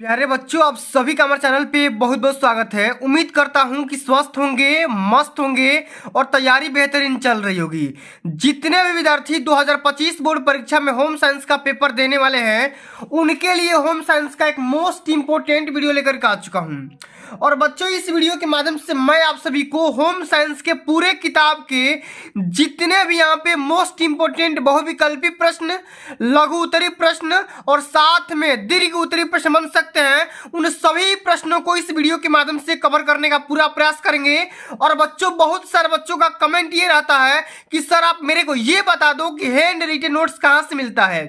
प्यारे बच्चों, आप सभी का हमारे चैनल पे बहुत बहुत स्वागत है। उम्मीद करता हूं कि स्वस्थ होंगे, मस्त होंगे और तैयारी बेहतरीन चल रही होगी। जितने भी विद्यार्थी 2025 बोर्ड परीक्षा में होम साइंस का पेपर देने वाले हैं, उनके लिए होम साइंस का एक मोस्ट इंपोर्टेंट वीडियो लेकर के आ चुका हूं। और बच्चों, इस वीडियो के माध्यम से मैं आप सभी को होम साइंस के पूरे किताब के जितने भी यहाँ पे मोस्ट इंपोर्टेंट बहुविकल्पी प्रश्न, लघु उत्तरी प्रश्न और साथ में दीर्घ उत्तरी प्रश्न बन सकते हैं, उन सभी प्रश्नों को इस वीडियो के माध्यम से कवर करने का पूरा प्रयास करेंगे। और बच्चों, बहुत सारे बच्चों का कमेंट ये रहता है कि सर आप मेरे को ये बता दो कि हैंड रिटन नोट्स कहाँ से मिलता है।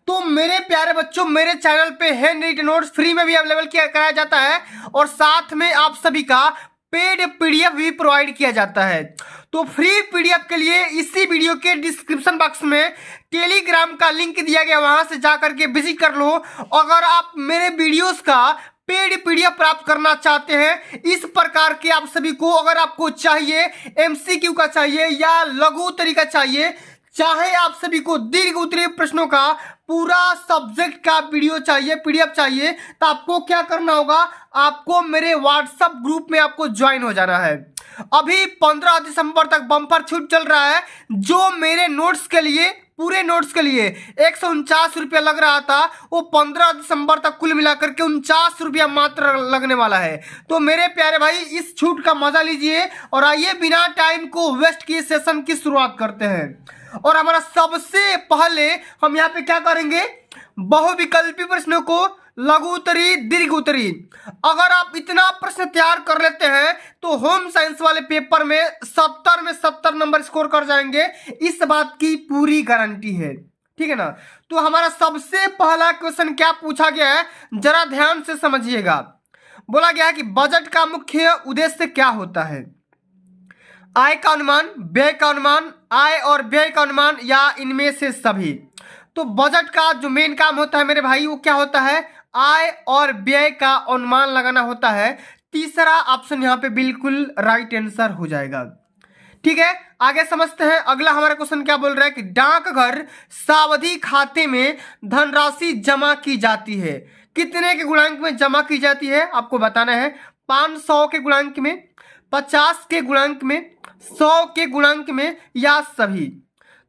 तो मेरे प्यारे बच्चों, मेरे चैनल पे हैंड रिटन नोट्स फ्री में भी अवेलेबल कराया जाता है और साथ में आप सभी का पेड पीडीएफ भी प्रोवाइड किया जाता है। तो फ्री पीडीएफ के लिए इसी वीडियो के डिस्क्रिप्शन बॉक्स में टेलीग्राम का लिंक दिया गया, वहां से जाकर के विजिट कर लो। अगर आप मेरे वीडियोस का पेड पीडीएफ प्राप्त करना चाहते हैं इस प्रकार के आप सभी को, अगर आपको चाहिए एमसीक्यू का चाहिए या लघु उत्तरी का चाहिए, चाहे आप सभी को दीर्घ उत्तरीय प्रश्नों का पूरा सब्जेक्ट का वीडियो चाहिए, पीडीएफ चाहिए, तो आपको क्या करना होगा, आपको मेरे व्हाट्सएप ग्रुप में आपको ज्वाइन हो जाना है। अभी 15 दिसंबर तक बम्पर छूट चल रहा है। जो मेरे नोट्स के लिए, पूरे नोट्स के लिए 149 रुपया लग रहा था, वो 15 दिसंबर तक कुल मिलाकर के 49 रुपया मात्र लगने वाला है। तो मेरे प्यारे भाई, इस छूट का मजा लीजिए और आइए बिना टाइम को वेस्ट किए सेशन की शुरुआत करते हैं। और हमारा सबसे पहले हम यहाँ पे क्या करेंगे, बहुविकल्पी प्रश्नों को, लघु उत्तरी, दीर्घ उत्तरी। अगर आप इतना प्रश्न तैयार कर लेते हैं तो होम साइंस वाले पेपर में 70 में 70 नंबर स्कोर कर जाएंगे, इस बात की पूरी गारंटी है। ठीक है ना। तो हमारा सबसे पहला क्वेश्चन क्या पूछा गया है, जरा ध्यान से समझिएगा। बोला गया है कि बजट का मुख्य उद्देश्य क्या होता है। आय का अनुमान, व्यय का अनुमान, आय और व्यय का अनुमान या इनमें से सभी। तो बजट का जो मेन काम होता है मेरे भाई, वो क्या होता है, आय और व्यय का अनुमान लगाना होता है। तीसरा ऑप्शन यहाँ पे बिल्कुल राइट आंसर हो जाएगा। ठीक है, आगे समझते हैं। अगला हमारा क्वेश्चन क्या बोल रहा है कि डाकघर सावधि खाते में धनराशि जमा की जाती है, कितने के गुणांक में जमा की जाती है आपको बताना है। 500 के गुणांक में, 50 के गुणांक में, 100 के गुणांक में या सभी।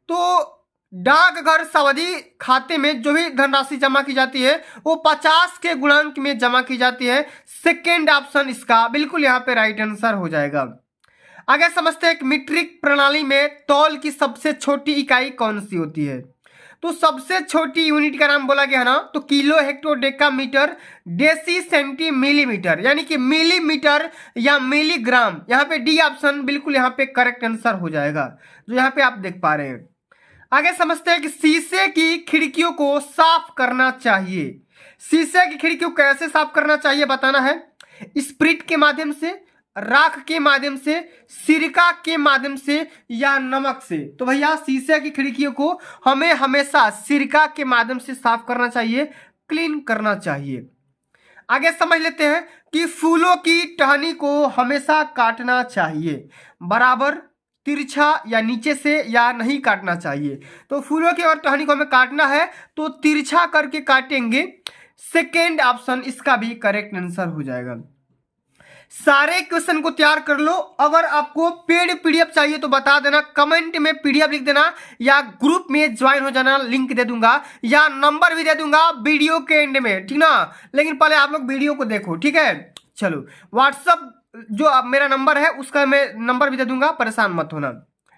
तो डाकघर सावधि खाते में जो भी धनराशि जमा की जाती है वो 50 के गुणांक में जमा की जाती है। सेकेंड ऑप्शन इसका बिल्कुल यहाँ पे राइट आंसर हो जाएगा। आगे समझते हैं कि मीट्रिक प्रणाली में तौल की सबसे छोटी इकाई कौन सी होती है। तो सबसे छोटी यूनिट का नाम बोला गया है ना, तो kilo, hecto, decametre, deci, centi, millimetre, यानी कि मिलीमीटर या मिलीग्राम। यहाँ पे डी ऑप्शन बिल्कुल यहाँ पे करेक्ट आंसर हो जाएगा, जो यहाँ पे आप देख पा रहे हैं। आगे समझते हैं कि शीशे की खिड़कियों को साफ करना चाहिए। शीशे की खिड़कियों को कैसे साफ करना चाहिए बताना है। स्प्रिट के माध्यम से, राख के माध्यम से, सिरका के माध्यम से या नमक से। तो भैया शीशे की खिड़कियों को हमें हमेशा सिरका के माध्यम से साफ करना चाहिए, क्लीन करना चाहिए। आगे समझ लेते हैं कि फूलों की टहनी को हमेशा काटना चाहिए, बराबर, तिरछा या नीचे से, या नहीं काटना चाहिए। तो फूलों की और टहनी को हमें काटना है तो तिरछा करके काटेंगे। सेकेंड ऑप्शन इसका भी करेक्ट आंसर हो जाएगा। सारे क्वेश्चन को तैयार कर लो। अगर आपको पेड पीडीएफ चाहिए तो बता देना, कमेंट में पीडीएफ लिख देना या ग्रुप में ज्वाइन हो जाना, लिंक दे दूंगा या नंबर भी दे दूंगा वीडियो के एंड में, ठीक ना। लेकिन पहले आप लोग वीडियो को देखो, ठीक है। चलो, व्हाट्सअप जो अब मेरा नंबर है उसका मैं नंबर भी दे दूंगा, परेशान मत होना,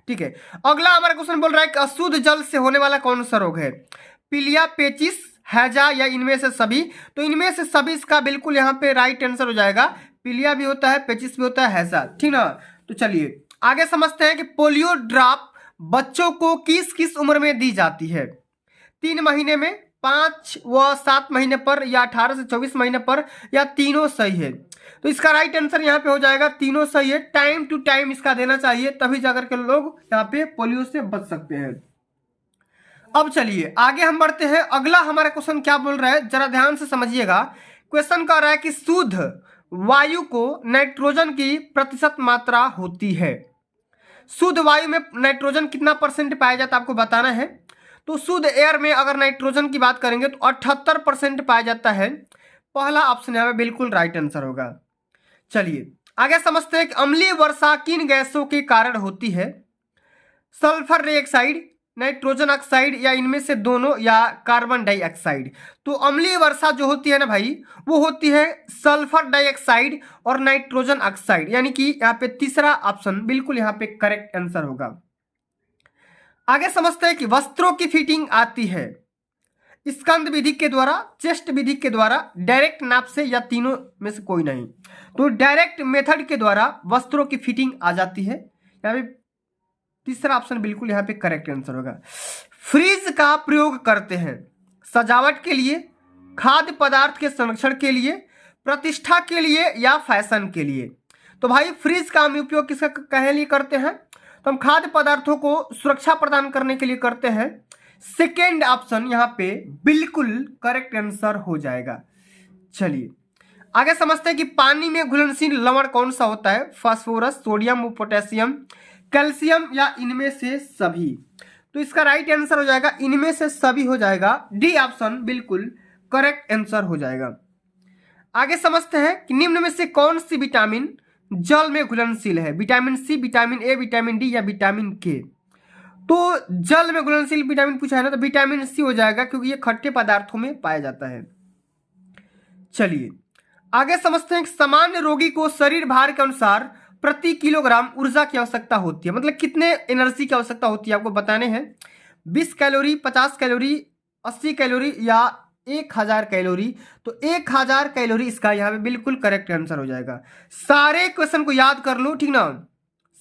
ठीक है। अगला हमारा क्वेश्चन बोल रहा है कि अशुद्ध जल से होने वाला कौन सा रोग है। पीलिया, पेचिस, हैजा या इनमें से सभी। तो इनमें से सभी इसका बिल्कुल यहाँ पे राइट आंसर हो जाएगा। पीलिया भी होता है, पेचिस भी होता है, हैजा, ठीक ना। तो चलिए आगे समझते हैं कि पोलियो ड्रॉप बच्चों को किस किस उम्र में दी जाती है। 3 महीने में, 5 व 7 महीने पर, या 18 से 24 महीने पर, या तीनों सही है। तो इसका राइट आंसर यहाँ पे हो जाएगा तीनों सही है। टाइम टू टाइम इसका देना चाहिए, तभी जाकर के लोग यहाँ पे पोलियो से बच सकते हैं। अब चलिए आगे हम बढ़ते हैं। अगला हमारा क्वेश्चन क्या बोल रहा है, जरा ध्यान से समझिएगा। क्वेश्चन कह रहा है कि शुद्ध वायु को नाइट्रोजन की प्रतिशत मात्रा होती है। शुद्ध वायु में नाइट्रोजन कितना % पाया जाता है आपको बताना है। तो शुद्ध एयर में अगर नाइट्रोजन की बात करेंगे तो 78% पाया जाता है। पहला ऑप्शन यहाँ पे बिल्कुल राइट आंसर होगा। चलिए आगे समझते हैं कि अम्लीय वर्षा किन गैसों के कारण होती है। सल्फर डाइऑक्साइड, नाइट्रोजन ऑक्साइड, या इनमें से दोनों, या कार्बन डाइऑक्साइड। तो अम्लीय वर्षा जो होती है ना भाई, वो होती है सल्फर डाइऑक्साइड और नाइट्रोजन ऑक्साइड, यानी कि यहाँ पे तीसरा ऑप्शन बिल्कुल यहाँ पे करेक्ट आंसर होगा। आगे समझते हैं कि वस्त्रों की फिटिंग आती है स्कंद विधि के द्वारा, चेस्ट विधि के द्वारा, डायरेक्ट नाप से, या तीनों में से कोई नहीं। तो डायरेक्ट मेथड के द्वारा वस्त्रों की फिटिंग आ जाती है। यहाँ पे तीसरा ऑप्शन बिल्कुल यहाँ पे करेक्ट आंसर होगा। फ्रीज का प्रयोग करते हैं सजावट के लिए, खाद्य पदार्थ के संरक्षण के लिए, प्रतिष्ठा के लिए, या फैशन के लिए। तो भाई फ्रीज का हम उपयोग किसका कहे लिए करते हैं, तो हम खाद्य पदार्थों को सुरक्षा प्रदान करने के लिए करते हैं। सेकेंड ऑप्शन यहाँ पे बिल्कुल करेक्ट आंसर हो जाएगा। चलिए आगे समझते हैं कि पानी में घुलनशील लवण कौन सा होता है। फास्फोरस, सोडियम, पोटेशियम, कैल्शियम, या इनमें से सभी। तो इसका राइट आंसर हो जाएगा इनमें से सभी हो जाएगा। डी ऑप्शन बिल्कुल करेक्ट आंसर हो जाएगा। आगे समझते हैं कि निम्न में से कौन सी विटामिन जल में घुलनशील है। Vitamin C, vitamin A, vitamin D, या विटामिन के। तो जल में घुलनशील विटामिन पूछा है ना, तो विटामिन सी हो जाएगा क्योंकि ये खट्टे पदार्थों में पाया जाता है। चलिए आगे समझते हैं कि सामान्य रोगी को शरीर भार के अनुसार प्रति किलोग्राम ऊर्जा की आवश्यकता होती है, मतलब कितने एनर्जी की आवश्यकता होती है आपको बताने हैं। 20 कैलोरी, 50 कैलोरी, 80 कैलोरी, या 1000 कैलोरी। तो 1000 कैलोरी इसका यहाँ पे बिल्कुल करेक्ट आंसर हो जाएगा। सारे क्वेश्चन को याद कर लो, ठीक ना,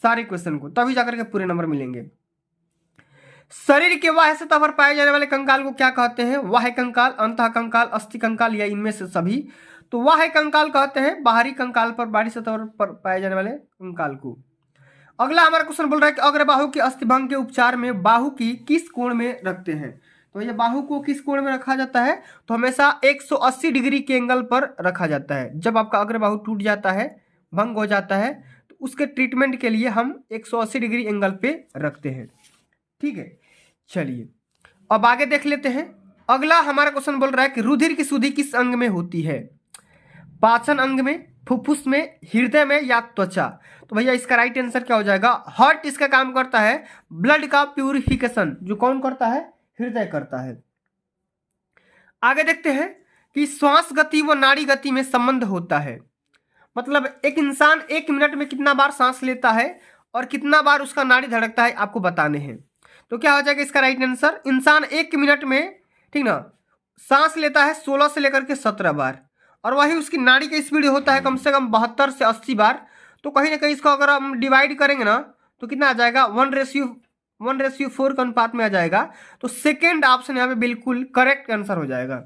सारे क्वेश्चन को, तभी जाकर के पूरे नंबर मिलेंगे। शरीर के बाह्य सतह पर पाए जाने वाले कंकाल को क्या कहते हैं। वाह्य कंकाल, अंतः कंकाल, अस्थि कंकाल, या इनमें से सभी। तो वाह्य कंकाल कहते हैं बाहरी कंकाल पर, बाहरी सतह पर पाए जाने वाले कंकाल को। अगला हमारा क्वेश्चन बोल रहा है कि अग्रबाहु के अस्थिभंग के उपचार में बाहु की किस कोण में रखते हैं। तो ये बाहु को किस कोण में रखा जाता है, तो हमेशा 180 डिग्री के एंगल पर रखा जाता है। जब आपका अग्रबाहु टूट जाता है, भंग हो जाता है, तो उसके ट्रीटमेंट के लिए हम 180 डिग्री एंगल पे रखते हैं। ठीक है, चलिए अब आगे देख लेते हैं। अगला हमारा क्वेश्चन बोल रहा है कि रुधिर की शुद्धि किस अंग में होती है। पाचन अंग में, फुफ्फुस में, हृदय में, या त्वचा। तो भैया इसका राइट आंसर क्या हो जाएगा। हार्ट इसका काम करता है ब्लड का प्यूरिफिकेशन, जो कौन करता है, हृदय करता है। आगे देखते हैं कि श्वास गति व नाड़ी गति में संबंध होता है, मतलब एक इंसान 1 मिनट में कितना बार सांस लेता है और कितना बार उसका नाड़ी धड़कता है आपको बताने हैं। तो क्या हो जाएगा इसका राइट आंसर, इंसान 1 मिनट में, ठीक ना, सांस लेता है 16 से लेकर के 17 बार, और वही उसकी नाड़ी का स्पीड होता है कम से कम 72 से 80 बार। तो कहीं ना कहीं इसको अगर हम डिवाइड करेंगे ना, तो कितना आ जाएगा, 1:4 के अनुपात में आ जाएगा। तो सेकेंड ऑप्शन यहाँ पे बिल्कुल करेक्ट आंसर हो जाएगा।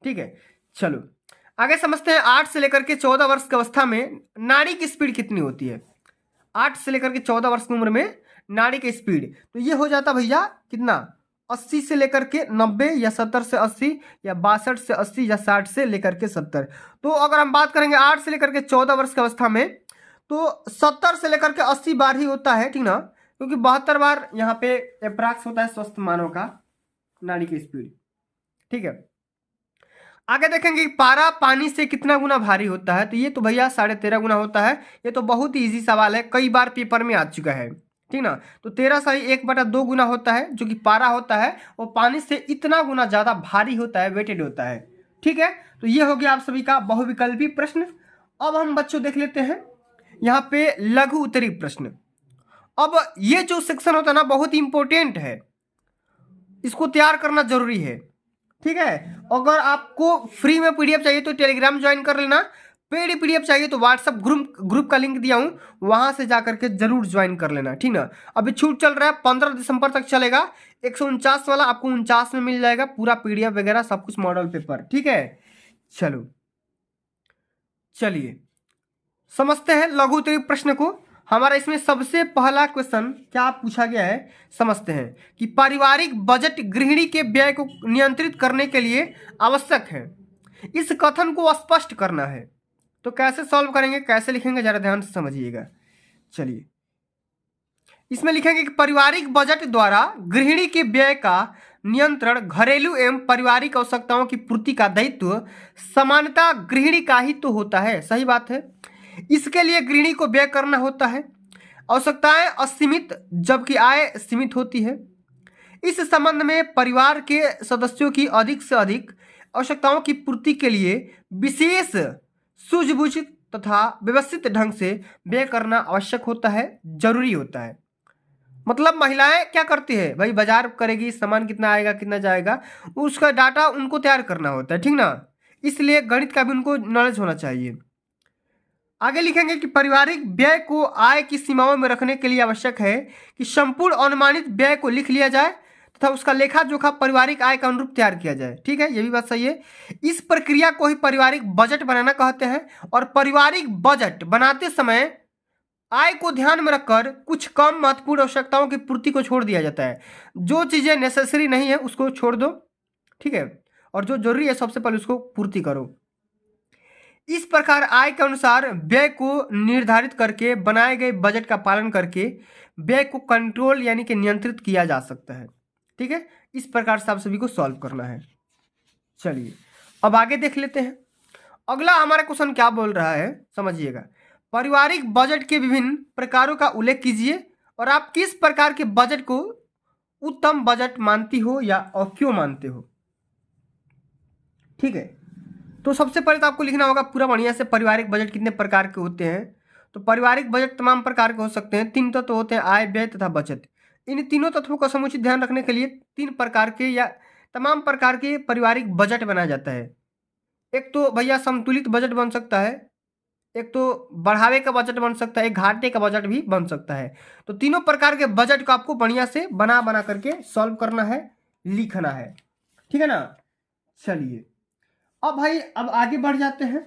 ठीक है, चलो आगे समझते हैं। 8 से लेकर के 14 वर्ष की अवस्था में नाड़ी की स्पीड कितनी होती है। 8 से लेकर के 14 वर्ष की उम्र में नाड़ी की स्पीड, तो ये हो जाता भैया कितना, 80 से लेकर के 90, या 70 से 80, या 62 से 80, या 60 से लेकर के 70। तो अगर हम बात करेंगे 8 से लेकर के 14 वर्ष की अवस्था में, तो 70 से लेकर के 80 बार ही होता है, ठीक ना, क्योंकि 72 बार यहाँ पे अप्रॉक्स होता है स्वस्थ मानव का नाड़ी की स्पीड। ठीक है, आगे देखेंगे कि पारा पानी से कितना गुना भारी होता है। तो ये तो भैया 13.5 गुना होता है। ये तो बहुत ही ईजी सवाल है, कई बार पेपर में आ चुका है, ठीक ना। तो 13 सही 1/2 गुना होता है, जो कि पारा होता है वो पानी से इतना गुना ज्यादा भारी होता है, वेटेड होता है। ठीक है, तो ये हो गया आप सभी का बहुविकल्पी प्रश्न। अब हम बच्चों देख लेते हैं यहाँ पे लघु उत्तरी प्रश्न। अब ये जो सेक्शन होता है ना, बहुत इंपॉर्टेंट है, इसको तैयार करना जरूरी है। ठीक है, अगर आपको फ्री में पीडीएफ चाहिए तो टेलीग्राम ज्वाइन कर लेना, पेड पीडीएफ चाहिए तो व्हाट्सएप ग्रुप का लिंक दिया हूं, वहां से जाकर के जरूर ज्वाइन कर लेना, ठीक ना। अभी छूट चल रहा है, 15 दिसंबर तक चलेगा। 149 वाला आपको 49 में मिल जाएगा, पूरा पीडीएफ वगैरह सब कुछ, मॉडल पेपर। ठीक है, चलो चलिए समझते हैं लघु उत्तरी प्रश्न को। हमारा इसमें सबसे पहला क्वेश्चन क्या पूछा गया है, समझते हैं कि पारिवारिक बजट गृहिणी के व्यय को नियंत्रित करने के लिए आवश्यक है। इस कथन को स्पष्ट करना है। तो कैसे सॉल्व करेंगे, कैसे लिखेंगे, जरा ध्यान से समझिएगा। चलिए इसमें लिखेंगे कि पारिवारिक बजट द्वारा गृहिणी के व्यय का नियंत्रण, घरेलू एवं पारिवारिक आवश्यकताओं की पूर्ति का दायित्व सामान्यतः गृहिणी का ही तो होता है। सही बात है। इसके लिए गृहिणी को व्यय करना होता है। आवश्यकताएं असीमित जबकि आय सीमित होती है। इस संबंध में परिवार के सदस्यों की अधिक से अधिक आवश्यकताओं की पूर्ति के लिए विशेष सूझबूझ तथा व्यवस्थित ढंग से व्यय करना आवश्यक होता है, जरूरी होता है। मतलब महिलाएं क्या करती है भाई, बाजार करेगी, सामान कितना आएगा कितना जाएगा, उसका डाटा उनको तैयार करना होता है, ठीक ना। इसलिए गणित का भी उनको नॉलेज होना चाहिए। आगे लिखेंगे कि पारिवारिक व्यय को आय की सीमाओं में रखने के लिए आवश्यक है कि संपूर्ण अनुमानित व्यय को लिख लिया जाए तथा उसका लेखा जोखा पारिवारिक आय का अनुरूप तैयार किया जाए। ठीक है, ये भी बात सही है। इस प्रक्रिया को ही पारिवारिक बजट बनाना कहते हैं। और पारिवारिक बजट बनाते समय आय को ध्यान में रखकर कुछ कम महत्वपूर्ण आवश्यकताओं की पूर्ति को छोड़ दिया जाता है। जो चीजें नेसेसरी नहीं है उसको छोड़ दो, ठीक है, और जो जरूरी है सबसे पहले उसको पूर्ति करो। इस प्रकार आय के अनुसार व्यय को निर्धारित करके बनाए गए बजट का पालन करके व्यय को कंट्रोल यानी कि नियंत्रित किया जा सकता है। ठीक है, इस प्रकार से आप सभी को सॉल्व करना है। चलिए अब आगे देख लेते हैं। अगला हमारा क्वेश्चन क्या बोल रहा है, समझिएगा। पारिवारिक बजट के विभिन्न प्रकारों का उल्लेख कीजिए और आप किस प्रकार के बजट को उत्तम बजट मानती हो या और क्यों मानते हो। ठीक है, तो सबसे पहले तो आपको लिखना होगा पूरा बढ़िया से पारिवारिक बजट कितने प्रकार के होते हैं। तो पारिवारिक बजट तमाम प्रकार के हो सकते हैं। 3 तत्व होते हैं, आय, व्यय तथा बचत। इन तीनों तत्वों का समुचित ध्यान रखने के लिए 3 प्रकार के या तमाम प्रकार के पारिवारिक बजट बनाया जाता है। एक तो भैया संतुलित बजट बन सकता है, एक तो बढ़ावे का बजट बन सकता है, एक घाटे का बजट भी बन सकता है। तो तीनों प्रकार के बजट को आपको बढ़िया से बना बना करके सॉल्व करना है, लिखना है, ठीक है ना। चलिए अब भाई अब आगे बढ़ जाते हैं।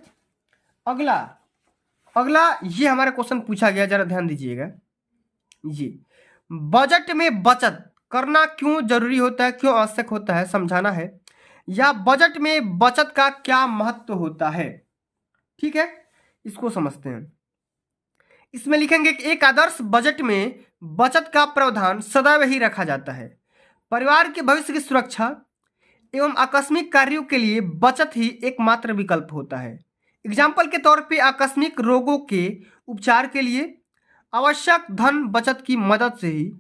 अगला ये हमारा क्वेश्चन पूछा गया, जरा ध्यान दीजिएगा। ये बजट में बचत करना क्यों जरूरी होता है, क्यों आवश्यक होता है, समझाना है। या बजट में बचत का क्या महत्व होता है, ठीक है, इसको समझते हैं। इसमें लिखेंगे कि एक आदर्श बजट में बचत का प्रावधान सदैव ही रखा जाता है। परिवार के भविष्य की सुरक्षा एवं आकस्मिक कार्यों के लिए बचत ही एकमात्र विकल्प होता है। एग्जाम्पल के तौर पे आकस्मिक रोगों के उपचार के लिए आवश्यक धन बचत की मदद से ही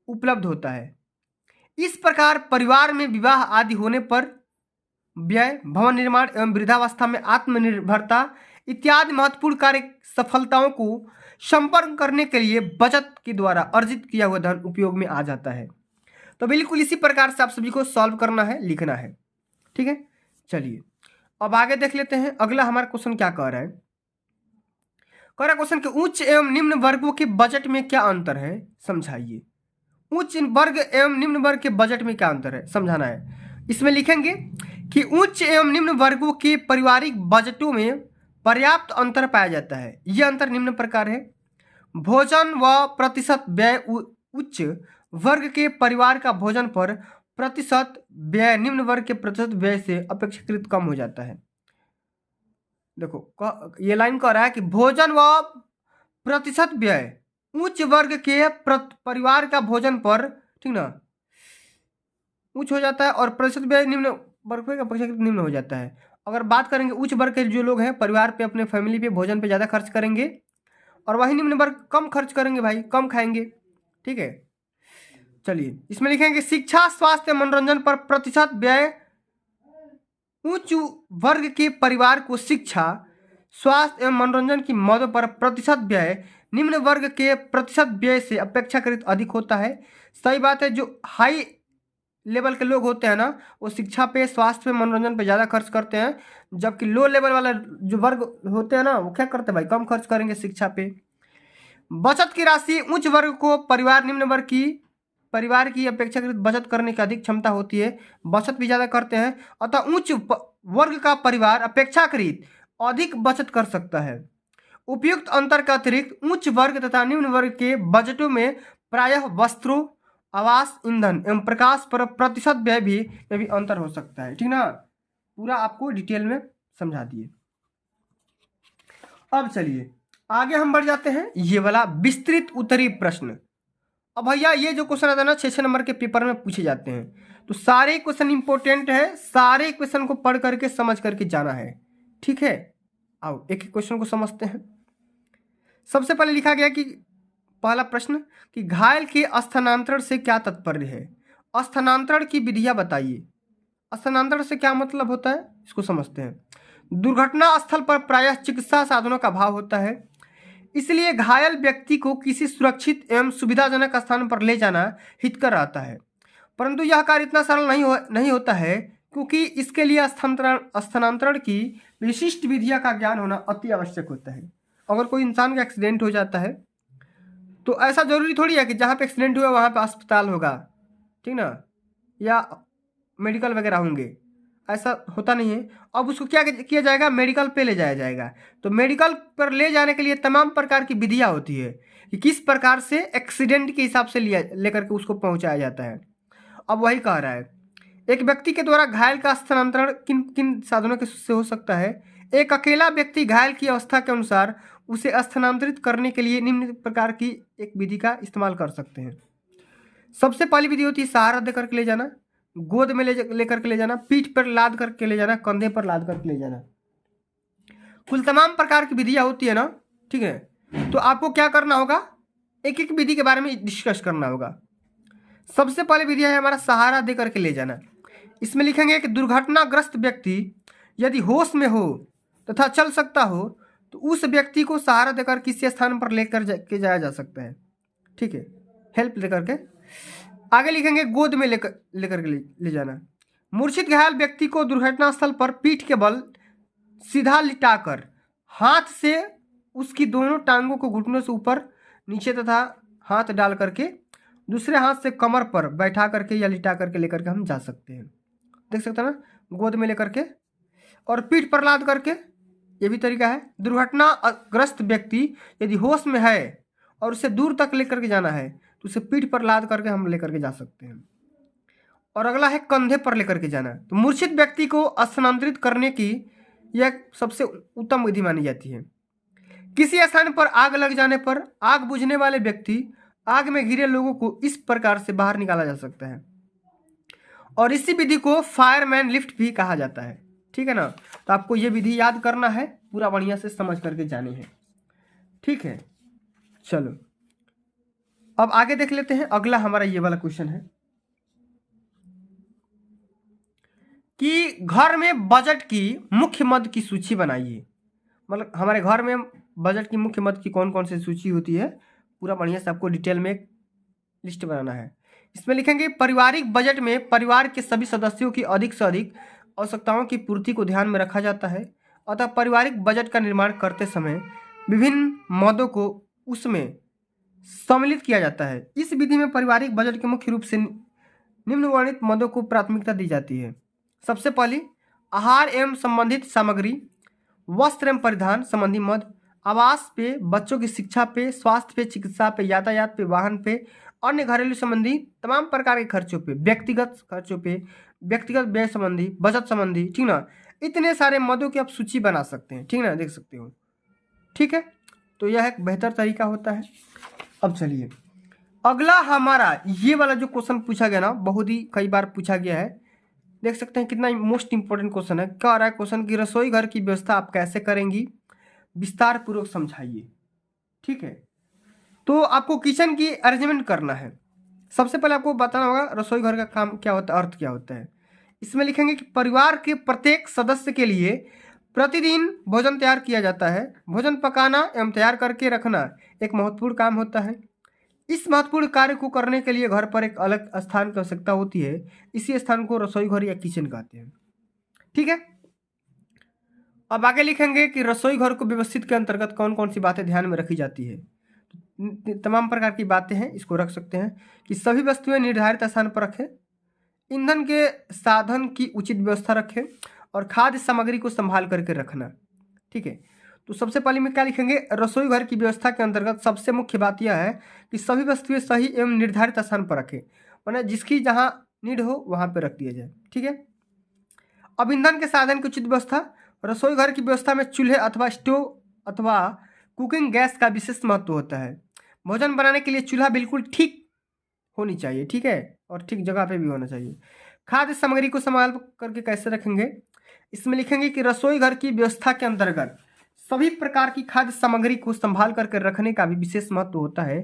उपलब्ध होता है। इस प्रकार परिवार में विवाह आदि होने पर व्यय, भवन निर्माण एवं वृद्धावस्था में आत्मनिर्भरता इत्यादि महत्वपूर्ण कार्य सफलताओं को संपन्न करने के लिए बचत के द्वारा अर्जित किया हुआ धन उपयोग में आ जाता है। तो बिल्कुल इसी प्रकार से आप सभी को सॉल्व करना है, लिखना है, ठीक है। चलिए अब आगे देख लेते हैं। अगला हमारा क्वेश्चन क्या कह रहा है, कह रहा क्वेश्चन कि उच्च एवं निम्न वर्गों के बजट में क्या अंतर है, समझाइए। उच्च वर्ग एवं निम्न वर्ग के बजट में क्या अंतर है, समझाना है। इसमें लिखेंगे कि उच्च एवं निम्न वर्गों के पारिवारिक बजटों में पर्याप्त अंतर पाया जाता है। यह अंतर निम्न प्रकार है। भोजन व प्रतिशत व्यय उच्च वर्ग के परिवार का भोजन पर प्रतिशत व्यय निम्न वर्ग के प्रतिशत व्यय से अपेक्षाकृत कम हो जाता है। देखो ये लाइन कह रहा है कि भोजन व प्रतिशत व्यय उच्च वर्ग के परिवार का भोजन पर, ठीक ना, उच्च हो जाता है और प्रतिशत व्यय निम्न वर्ग का अपेक्षाकृत निम्न हो जाता है। अगर बात करेंगे उच्च वर्ग के जो लोग हैं परिवार पे, अपने फैमिली पे, भोजन पे ज़्यादा खर्च करेंगे और वही निम्न वर्ग कम खर्च करेंगे भाई, कम खाएंगे, ठीक है। चलिए इसमें लिखेंगे शिक्षा, स्वास्थ्य, मनोरंजन पर प्रतिशत व्यय उच्च वर्ग के परिवार को शिक्षा, स्वास्थ्य एवं मनोरंजन की मदों पर प्रतिशत व्यय निम्न वर्ग के प्रतिशत व्यय से अपेक्षाकृत अधिक होता है। सही बात है, जो हाई लेवल के लोग होते हैं ना वो शिक्षा पे, स्वास्थ्य पे, मनोरंजन पे ज़्यादा खर्च करते हैं, जबकि लो लेवल वाला जो वर्ग होते हैं ना वो क्या करते हैं भाई, कम खर्च करेंगे शिक्षा पे। बचत की राशि उच्च वर्ग को निम्न वर्ग की परिवार की अपेक्षाकृत बचत करने की अधिक क्षमता होती है, बचत भी ज़्यादा करते हैं, अतः उच्च वर्ग का परिवार अपेक्षाकृत अधिक बचत कर सकता है। उपयुक्त अंतर का अतिरिक्त उच्च वर्ग तथा निम्न वर्ग के बजटों में प्रायः वस्त्रों, आवास, ईंधन एवं प्रकाश पर प्रतिशत व्यय में भी अंतर हो सकता है, ठीक ना। पूरा आपको डिटेल में समझा दिए। अब चलिए आगे हम बढ़ जाते हैं। ये वाला विस्तृत उत्तरी प्रश्न। अब भैया ये जो क्वेश्चन आता है ना 6 नंबर के पेपर में पूछे जाते हैं, तो सारे क्वेश्चन इंपॉर्टेंट है, सारे क्वेश्चन को पढ़ करके समझ करके जाना है। ठीक है, आओ एक एक क्वेश्चन को समझते हैं। सबसे पहले लिखा गया कि पहला प्रश्न कि घायल के स्थानांतरण से क्या तात्पर्य है। स्थानांतरण की विधियां बताइए। स्थानांतरण से क्या मतलब होता है, इसको समझते हैं। दुर्घटना स्थल पर प्रायः चिकित्सा साधनों का अभाव होता है, इसलिए घायल व्यक्ति को किसी सुरक्षित एवं सुविधाजनक स्थान पर ले जाना हितकर रहता है। परंतु यह कार्य इतना सरल नहीं होता है, क्योंकि इसके लिए स्थानांतरण की विशिष्ट विधियां का ज्ञान होना अति आवश्यक होता है। अगर कोई इंसान का एक्सीडेंट हो जाता है तो ऐसा जरूरी थोड़ी है कि जहाँ पे एक्सीडेंट हुआ वहाँ पे अस्पताल होगा, ठीक ना, या मेडिकल वगैरह होंगे, ऐसा होता नहीं है। अब उसको क्या किया जाएगा, मेडिकल पे ले जाया जाएगा। तो मेडिकल पर ले जाने के लिए तमाम प्रकार की विधियाँ होती है कि किस प्रकार से एक्सीडेंट के हिसाब से लेकर के उसको पहुँचाया जाता है। अब वही कह रहा है, एक व्यक्ति के द्वारा घायल का स्थानांतरण किन किन साधनों के से हो सकता है। एक अकेला व्यक्ति घायल की अवस्था के अनुसार उसे स्थानांतरित करने के लिए निम्न प्रकार की एक विधि का इस्तेमाल कर सकते हैं। सबसे पहली विधि होती है सहारा दे करके ले जाना, गोद में लेकर के ले जाना, पीठ पर लाद करके ले जाना, कंधे पर लाद करके ले जाना। कुल तमाम प्रकार की विधियां होती है ना, ठीक है। तो आपको क्या करना होगा, एक एक विधि के बारे में डिस्कस करना होगा। सबसे पहले विधि है हमारा सहारा दे करके ले जाना। इसमें लिखेंगे कि दुर्घटनाग्रस्त व्यक्ति यदि होश में हो तथा चल सकता हो तो उस व्यक्ति को सहारा देकर किसी स्थान पर लेकर के जाया जा सकता है। ठीक है, हेल्प लेकर के। आगे लिखेंगे गोद में लेकर के ले जाना। मूर्छित घायल व्यक्ति को दुर्घटना स्थल पर पीठ के बल सीधा लिटाकर हाथ से उसकी दोनों टांगों को घुटनों से ऊपर नीचे तथा हाथ डाल करके दूसरे हाथ से कमर पर बैठा करके या लिटा करके लेकर के हम जा सकते हैं। देख सकते हैं ना, गोद में लेकर के और पीठ पर लाद करके, ये भी तरीका है। दुर्घटनाग्रस्त व्यक्ति यदि होश में है और उसे दूर तक लेकर के जाना है तो उसे पीठ पर लाद करके हम लेकर के जा सकते हैं। और अगला है कंधे पर लेकर के जाना। तो मूर्छित व्यक्ति को स्थानांतरित करने की यह सबसे उत्तम विधि मानी जाती है। किसी स्थान पर आग लग जाने पर आग बुझने वाले व्यक्ति आग में घिरे लोगों को इस प्रकार से बाहर निकाला जा सकता है और इसी विधि को फायरमैन लिफ्ट भी कहा जाता है। ठीक है ना, तो आपको ये विधि याद करना है, पूरा बढ़िया से समझ करके जाने हैं। ठीक है, चलो अब आगे देख लेते हैं। अगला हमारा ये वाला क्वेश्चन है कि घर में बजट की मुख्य मद की सूची बनाइए। मतलब हमारे घर में बजट की मुख्य मद की कौन कौन सी सूची होती है, पूरा बढ़िया से आपको डिटेल में एक लिस्ट बनाना है। इसमें लिखेंगे पारिवारिक बजट में परिवार के सभी सदस्यों की अधिक से अधिक आवश्यकताओं की पूर्ति को ध्यान में रखा जाता है। अतः पारिवारिक बजट का निर्माण करते समय विभिन्न मदों को उसमें सम्मिलित किया जाता है। इस विधि में पारिवारिक बजट के मुख्य रूप से निम्नवर्णित मदों को प्राथमिकता दी जाती है। सबसे पहली आहार एवं संबंधित सामग्री, वस्त्र एवं परिधान संबंधी मद, आवास पे, बच्चों की शिक्षा पे, स्वास्थ्य पे, चिकित्सा पे, यातायात पे, वाहन पे, अन्य घरेलू संबंधी तमाम प्रकार के खर्चों पे, व्यक्तिगत खर्चों पे, व्यक्तिगत व्यय संबंधी, बचत संबंधी, ठीक ना, इतने सारे मदों की आप सूची बना सकते हैं। ठीक ना, देख सकते हो। ठीक है, तो यह एक बेहतर तरीका होता है। अब चलिए अगला हमारा ये वाला जो क्वेश्चन पूछा गया ना, बहुत ही कई बार पूछा गया है। देख सकते हैं कितना मोस्ट इंपॉर्टेंट क्वेश्चन है। क्या आ रहा है क्वेश्चन की रसोई घर की व्यवस्था आप कैसे करेंगी, विस्तार पूर्वक समझाइए। ठीक है, तो आपको किचन की अरेंजमेंट करना है। सबसे पहले आपको बताना होगा रसोई घर का काम क्या होता है, अर्थ क्या होता है। इसमें लिखेंगे कि परिवार के प्रत्येक सदस्य के लिए प्रतिदिन भोजन तैयार किया जाता है। भोजन पकाना एवं तैयार करके रखना एक महत्वपूर्ण काम होता है। इस महत्वपूर्ण कार्य को करने के लिए घर पर एक अलग स्थान की आवश्यकता होती है। इसी स्थान को रसोई घर या किचन कहते हैं। ठीक है, अब आगे लिखेंगे कि रसोई घर को व्यवस्थित के अंतर्गत कौन कौन सी बातें ध्यान में रखी जाती है। तमाम प्रकार की बातें हैं, इसको रख सकते हैं कि सभी वस्तुएं निर्धारित स्थान पर रखें, ईंधन के साधन की उचित व्यवस्था रखें और खाद्य सामग्री को संभाल करके रखना। ठीक है, तो सबसे पहले में क्या लिखेंगे, रसोई घर की व्यवस्था के अंतर्गत सबसे मुख्य बात यह है कि सभी वस्तुएं सही एवं निर्धारित स्थान पर रखें, मतलब जिसकी जहाँ नीड हो वहाँ पर रख दिया जाए। ठीक है, अब ईंधन के साधन की उचित व्यवस्था। रसोई घर की व्यवस्था में चूल्हे अथवा स्टोव अथवा कुकिंग गैस का विशेष महत्व होता है। भोजन बनाने के लिए चूल्हा बिल्कुल ठीक होनी चाहिए, ठीक है, और ठीक जगह पे भी होना चाहिए। खाद्य सामग्री को संभाल करके कैसे रखेंगे, इसमें लिखेंगे कि रसोई घर की व्यवस्था के अंतर्गत सभी प्रकार की खाद्य सामग्री को संभाल करके रखने का भी विशेष महत्व होता है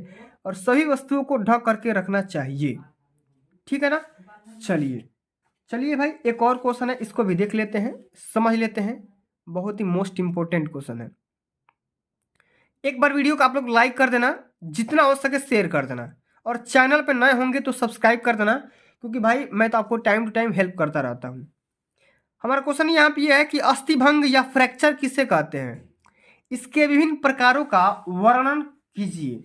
और सभी वस्तुओं को ढक करके रखना चाहिए। ठीक है ना। चलिए भाई, एक और क्वेश्चन है, इसको भी देख लेते हैं, समझ लेते हैं। बहुत ही मोस्ट इंपोर्टेंट क्वेश्चन है। एक बार वीडियो को आप लोग लाइक कर देना, जितना हो सके शेयर कर देना, और चैनल पे नए होंगे तो सब्सक्राइब कर देना, क्योंकि भाई मैं तो आपको टाइम टू टाइम हेल्प करता रहता हूँ। हमारा क्वेश्चन यहाँ पे है कि अस्थिभंग या फ्रैक्चर किसे कहते हैं, इसके विभिन्न प्रकारों का वर्णन कीजिए।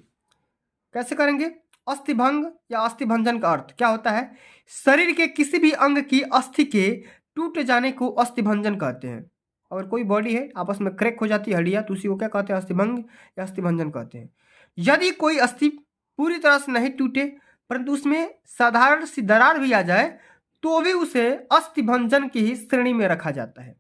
कैसे करेंगे? अस्थिभंग या अस्थिभंजन का अर्थ क्या होता है? शरीर के किसी भी अंग की अस्थि के टूट जाने को अस्थिभंजन कहते हैं। अगर कोई बॉडी है आपस में क्रैक हो जाती है हड्डियां, तो उसी को क्या कहते हैं? अस्थिभंग या अस्थिभंजन कहते हैं। यदि कोई अस्थि पूरी तरह से नहीं टूटे परंतु उसमें साधारण सी दरार भी आ जाए तो भी उसे अस्थिभंजन की ही श्रेणी में रखा जाता है।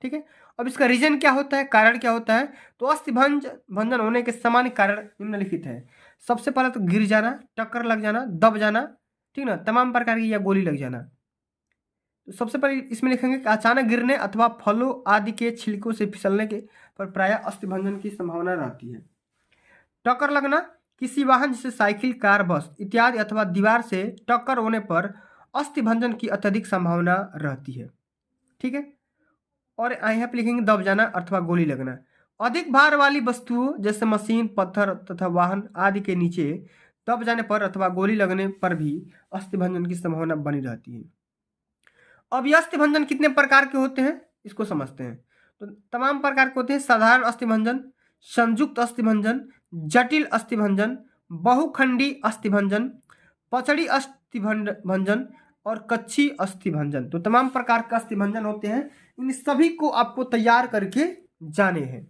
ठीक है। अब इसका रीजन क्या होता है, कारण क्या होता है? तो अस्थिभंजन होने के सामान्य कारण निम्नलिखित है। सबसे पहले तो गिर जाना, टक्कर लग जाना, दब जाना, ठीक ना, तमाम प्रकार की या गोली लग जाना। तो सबसे पहले इसमें लिखेंगे कि अचानक गिरने अथवा फलों आदि के छिलकों से फिसलने के पर प्रायः अस्थिभंजन की संभावना रहती है। टक्कर लगना, किसी वाहन जैसे साइकिल, कार, बस इत्यादि अथवा दीवार से टक्कर होने पर अस्थिभंजन की अत्यधिक संभावना रहती है। ठीक है। और यहाँ पे लिखेंगे दब जाना अथवा गोली लगना। अधिक भार वाली वस्तुओं जैसे मशीन, पत्थर तथा वाहन आदि के नीचे दब जाने पर अथवा गोली लगने पर भी अस्थिभंजन की संभावना बनी रहती है। अब ये अस्थिभंजन कितने प्रकार के होते हैं इसको समझते हैं। तो तमाम प्रकार के होते हैं। साधारण अस्थिभंजन, संयुक्त अस्थिभंजन, जटिल अस्थिभंजन, बहुखंडी अस्थिभंजन, पचड़ी अस्थिभंजन और कच्छी अस्थिभंजन। तो तमाम प्रकार के अस्थिभंजन होते हैं। इन सभी को आपको तैयार करके जाने हैं,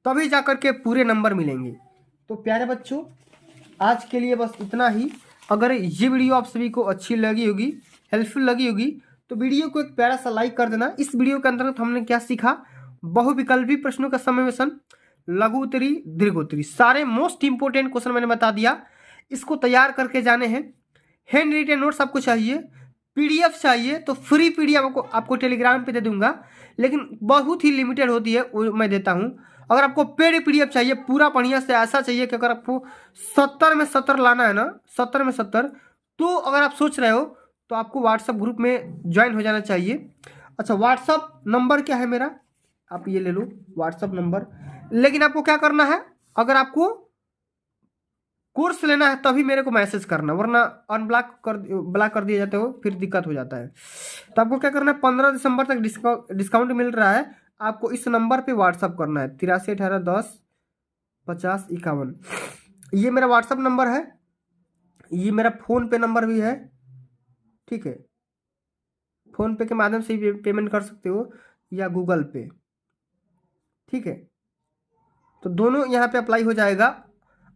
तभी जाकर के पूरे नंबर मिलेंगे। तो प्यारे बच्चों, आज के लिए बस इतना ही। अगर ये वीडियो आप सभी को अच्छी लगी होगी, हेल्पफुल लगी होगी, तो वीडियो को एक प्यारा सा लाइक कर देना। इस वीडियो के अंतर्गत हमने क्या सीखा? बहुविकल्पी प्रश्नों का समावेशन, लघु उत्तरी, दीर्घ उत्तरी, सारे मोस्ट इंपोर्टेंट क्वेश्चन मैंने बता दिया। इसको तैयार करके जाने हैं। हैंड रिटन नोट्स आपको चाहिए, पीडीएफ चाहिए तो फ्री पीडीएफ आपको टेलीग्राम पे दे दूंगा, लेकिन बहुत ही लिमिटेड होती है, वो मैं देता हूँ। अगर आपको पेड पीडीएफ चाहिए पूरा बढ़िया से, ऐसा चाहिए कि अगर आपको 70 में 70 लाना है ना, 70 में 70, तो अगर आप सोच रहे हो तो आपको व्हाट्सएप ग्रुप में ज्वाइन हो जाना चाहिए। अच्छा, व्हाट्सएप नंबर क्या है मेरा, आप ये ले लो व्हाट्सएप नंबर। लेकिन आपको क्या करना है, अगर आपको कोर्स लेना है तभी मेरे को मैसेज करना, वरना ब्लॉक कर दिए जाते हो, फिर दिक्कत हो जाता है। तो आपको क्या करना है, 15 दिसंबर तक डिस्काउंट मिल रहा है। आपको इस नंबर पे व्हाट्सअप करना है 83 18 10 50 51। ये मेरा व्हाट्सअप नंबर है, ये मेरा फ़ोन पे नंबर भी है। ठीक है, फ़ोन पे के माध्यम से भी पेमेंट कर सकते हो या गूगल पे। ठीक है, तो दोनों यहाँ पे अप्लाई हो जाएगा।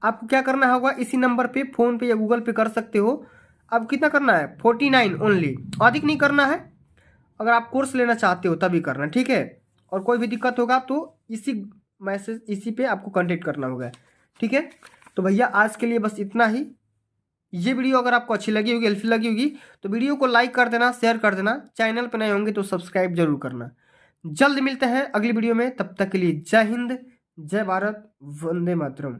आपको क्या करना होगा, इसी नंबर पे फ़ोन पे या गूगल पे कर सकते हो। अब कितना करना है, 49 ओनली, अधिक नहीं करना है। अगर आप कोर्स लेना चाहते हो तभी करना, ठीक है। और कोई भी दिक्कत होगा तो इसी पे आपको कांटेक्ट करना होगा, ठीक है। तो भैया आज के लिए बस इतना ही। ये वीडियो अगर आपको अच्छी लगी होगी, हेल्पफुल लगी होगी, तो वीडियो को लाइक कर देना, शेयर कर देना। चैनल पर नए होंगे तो सब्सक्राइब जरूर करना। जल्द मिलते हैं अगली वीडियो में, तब तक के लिए जय हिंद, जय भारत, वंदे मातरम।